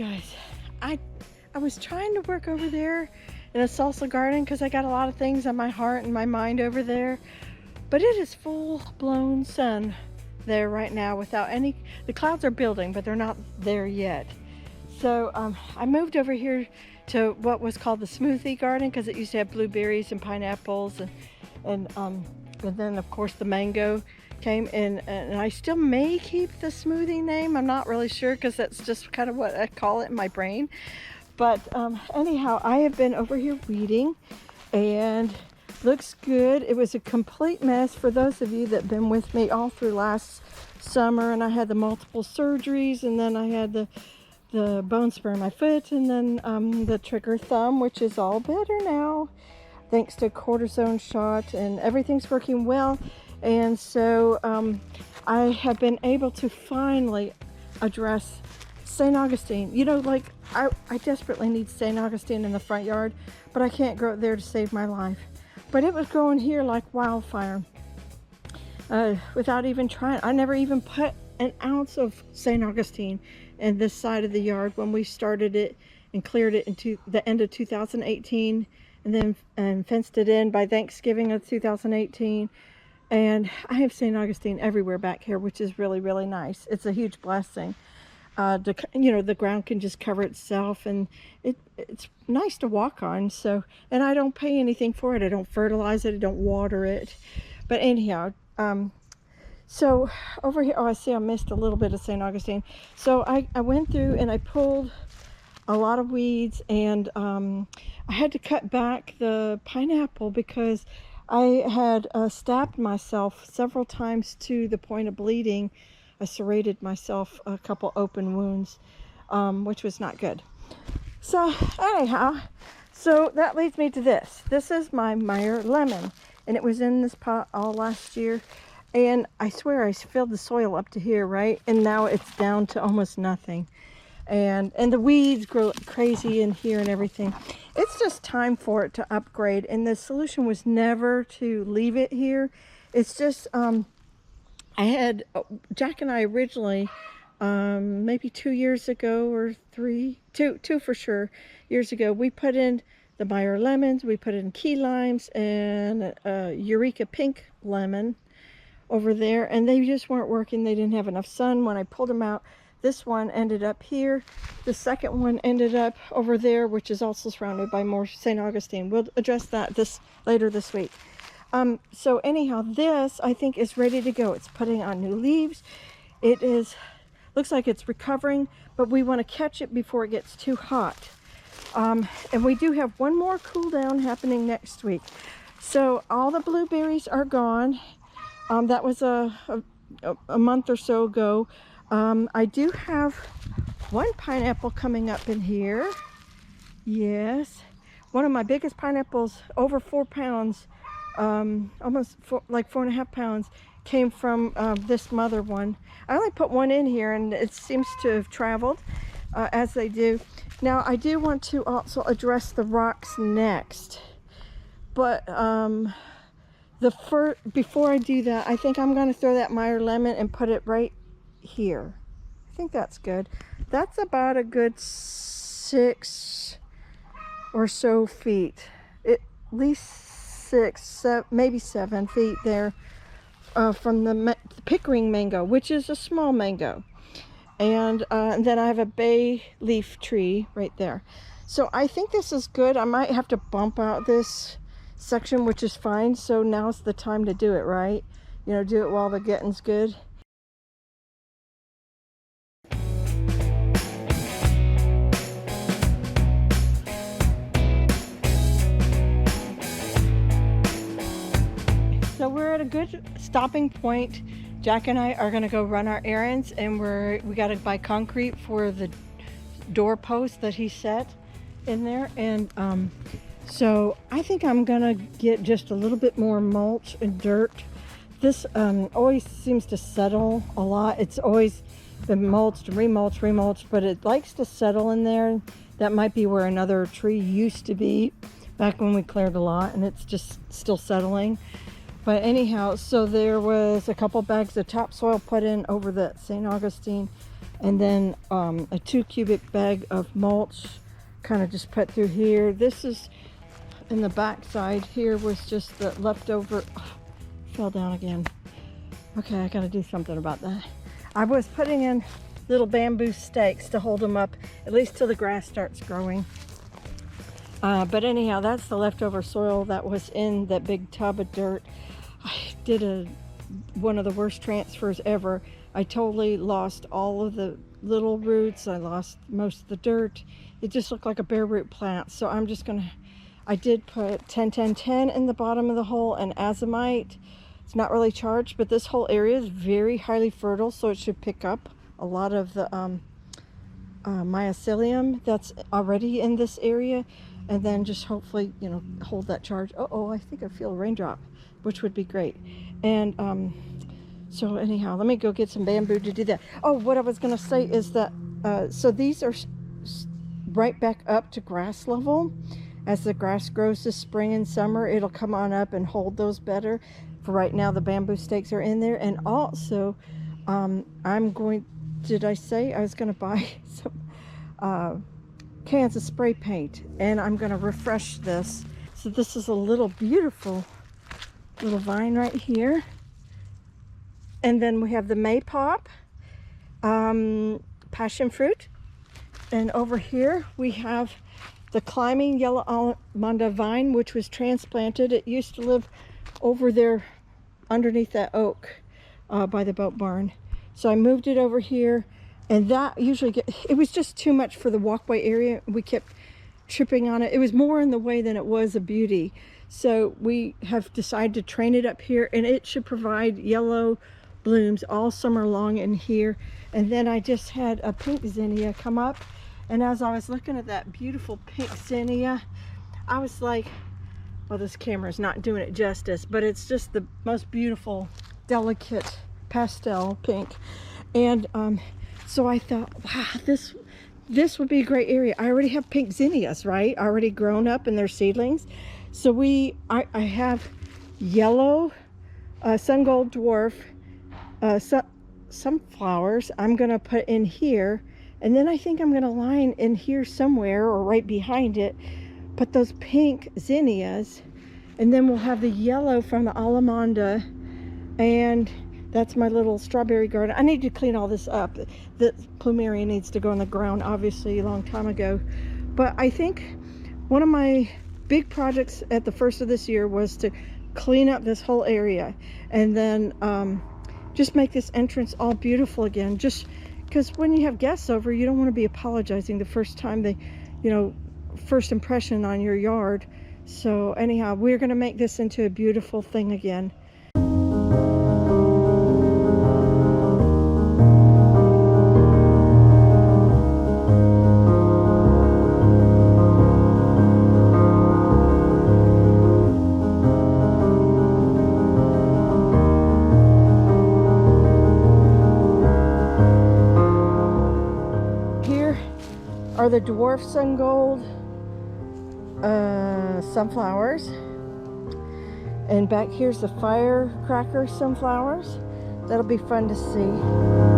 guys, I was trying to work over there in a salsa garden because I got a lot of things on my heart and my mind over there, but it is full-blown sun there right now without any, the clouds are building but they're not there yet. So I moved over here to what was called the Smoothie Garden because it used to have blueberries and pineapples and then of course the mango came in, and I still may keep the smoothie name. I'm not really sure because that's just kind of what I call it in my brain. But anyhow, I have been over here weeding and looks good. It was a complete mess for those of you that have been with me all through last summer, and I had the multiple surgeries, and then I had the bone spur in my foot, and then the trigger thumb, which is all better now thanks to cortisone shot, and everything's working well. And so I have been able to finally address St. Augustine. You know, like I desperately need St. Augustine in the front yard, but I can't grow it there to save my life. But it was growing here like wildfire without even trying. I never even put an ounce of St. Augustine in this side of the yard when we started it and cleared it into the end of 2018, and then fenced it in by Thanksgiving of 2018. And I have St. Augustine everywhere back here, which is really, really nice. It's a huge blessing. You know, the ground can just cover itself, and it's nice to walk on. So, and I don't pay anything for it. I don't fertilize it. I don't water it. But anyhow, so over here, oh, I see I missed a little bit of St. Augustine. So I went through and I pulled a lot of weeds, and I had to cut back the pineapple because I had stabbed myself several times to the point of bleeding. I serrated myself a couple open wounds, which was not good. So anyhow, so that leads me to this. This is my Meyer lemon, and it was in this pot all last year. And I swear I filled the soil up to here, right? And now it's down to almost nothing. And the weeds grow crazy in here and everything. It's just time for it to upgrade, and the solution was never to leave it here. It's just I had Jack and I originally maybe 2 years ago, or two for sure years ago, we put in the Meyer lemons, we put in key limes and Eureka pink lemon over there, and they just weren't working. They didn't have enough sun. When I pulled them out, this one ended up here. The second one ended up over there, which is also surrounded by more St. Augustine. We'll address that later this week. So anyhow, this I think is ready to go. It's putting on new leaves. It looks like it's recovering, but we want to catch it before it gets too hot. And we do have one more cool down happening next week. So all the blueberries are gone. That was a month or so ago. I do have one pineapple coming up in here. Yes, one of my biggest pineapples, over 4 pounds, almost like 4.5 pounds, came from this mother one. I only put one in here, and it seems to have traveled as they do. Now I do want to also address the rocks next, but before I do that, I think I'm going to throw that Meyer lemon and put it right here. I think that's good. That's about a good 6 or so feet, at least 6, maybe 7 feet there from the Pickering mango, which is a small mango, and then I have a bay leaf tree right there. So I think this is good. I might have to bump out this section, which is fine. So now's the time to do it, right? You know, do it while the getting's good. So we're at a good stopping point. Jack and I are going to go run our errands, and we got to buy concrete for the doorpost that he set in there. And so I think I'm going to get just a little bit more mulch and dirt. This always seems to settle a lot. It's always been mulched, remulched, but it likes to settle in there. That might be where another tree used to be back when we cleared a lot, and it's just still settling. But anyhow, so there was a couple bags of topsoil put in over the St. Augustine, and then a 2 cubic bag of mulch kind of just put through here. This is in the back side. Here was just the leftover, fell down again. Okay, I gotta do something about that. I was putting in little bamboo stakes to hold them up, at least till the grass starts growing. But anyhow, that's the leftover soil that was in that big tub of dirt. I did one of the worst transfers ever. I totally lost all of the little roots. I lost most of the dirt. It just looked like a bare root plant. So I'm just gonna, I did put 10-10-10 in the bottom of the hole and azomite. It's not really charged, but this whole area is very highly fertile, so it should pick up a lot of the mycelium that's already in this area, and then just hopefully, you know, hold that charge. Oh, I think I feel a raindrop, which would be great. And so anyhow, let me go get some bamboo to do that. Oh, what I was gonna say is that so these are right back up to grass level. As the grass grows this spring and summer, it'll come on up and hold those better. For right now, the bamboo stakes are in there. And also, I'm going, did I say I was going to buy some cans of spray paint, and I'm going to refresh this. So this is a little beautiful little vine right here. And then we have the maypop, passion fruit. And over here we have the climbing yellow almond vine, which was transplanted. It used to live over there underneath that oak by the boat barn. So I moved it over here, and that usually it was just too much for the walkway area. We kept tripping on it. It was more in the way than it was a beauty. So we have decided to train it up here, and it should provide yellow blooms all summer long in here. And then I just had a pink zinnia come up, and as I was looking at that beautiful pink zinnia, I was like, well, this camera is not doing it justice, but it's just the most beautiful, delicate pastel pink. And so I thought, wow, this would be a great area. I already have pink zinnias, right? Already grown up and they're seedlings. So I have yellow sun gold dwarf sunflowers I'm gonna put in here, and then I think I'm gonna line in here somewhere or right behind it, put those pink zinnias, and then we'll have the yellow from the alamanda. And that's my little strawberry garden. I need to clean all this up. The plumeria needs to go on the ground, obviously, a long time ago. But I think one of my big projects at the first of this year was to clean up this whole area, and then just make this entrance all beautiful again. Just because when you have guests over, you don't want to be apologizing the first time they, you know, first impression on your yard. So anyhow, we're going to make this into a beautiful thing again. Are the dwarf sun gold sunflowers, and back here's the firecracker sunflowers. That'll be fun to see.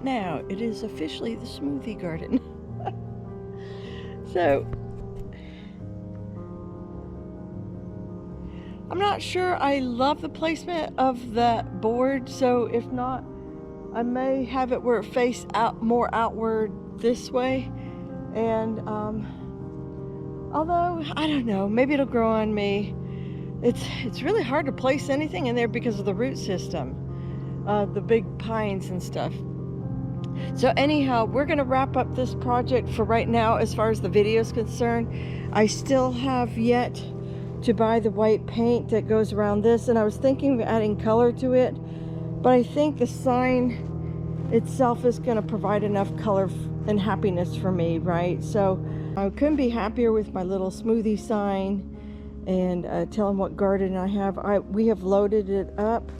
now. It is officially the Smoothie Garden. So I'm not sure I love the placement of the board, so if not, I may have it where it faces out more outward this way. And although I don't know, maybe it'll grow on me. It's really hard to place anything in there because of the root system, the big pines and stuff. So anyhow, we're gonna wrap up this project for right now as far as the video is concerned. I still have yet to buy the white paint that goes around this, and I was thinking of adding color to it, but I think the sign itself is going to provide enough color and happiness for me, right? So I couldn't be happier with my little smoothie sign and tell them what garden I have. We have loaded it up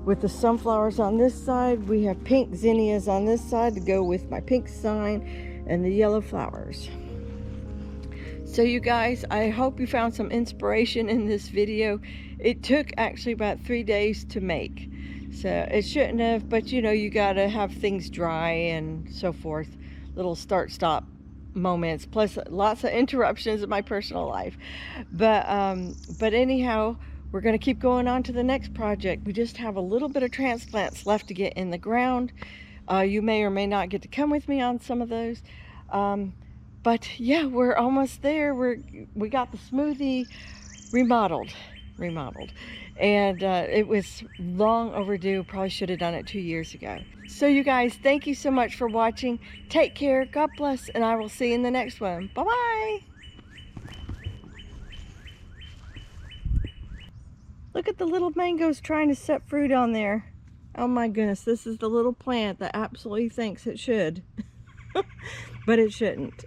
with the sunflowers on this side. We have pink zinnias on this side to go with my pink sign, and the yellow flowers. So you guys, I hope you found some inspiration in this video. It took actually about 3 days to make. So it shouldn't have, but you know, you gotta have things dry and so forth. Little start-stop moments, plus lots of interruptions in my personal life. But anyhow, we're gonna keep going on to the next project. We just have a little bit of transplants left to get in the ground. You may or may not get to come with me on some of those. But yeah, we're almost there. We got the smoothie remodeled, and it was long overdue. Probably should have done it 2 years ago. So you guys, thank you so much for watching. Take care, God bless, and I will see you in the next one. Bye-bye. Look at the little mangoes trying to set fruit on there. Oh my goodness, this is the little plant that absolutely thinks it should. But it shouldn't.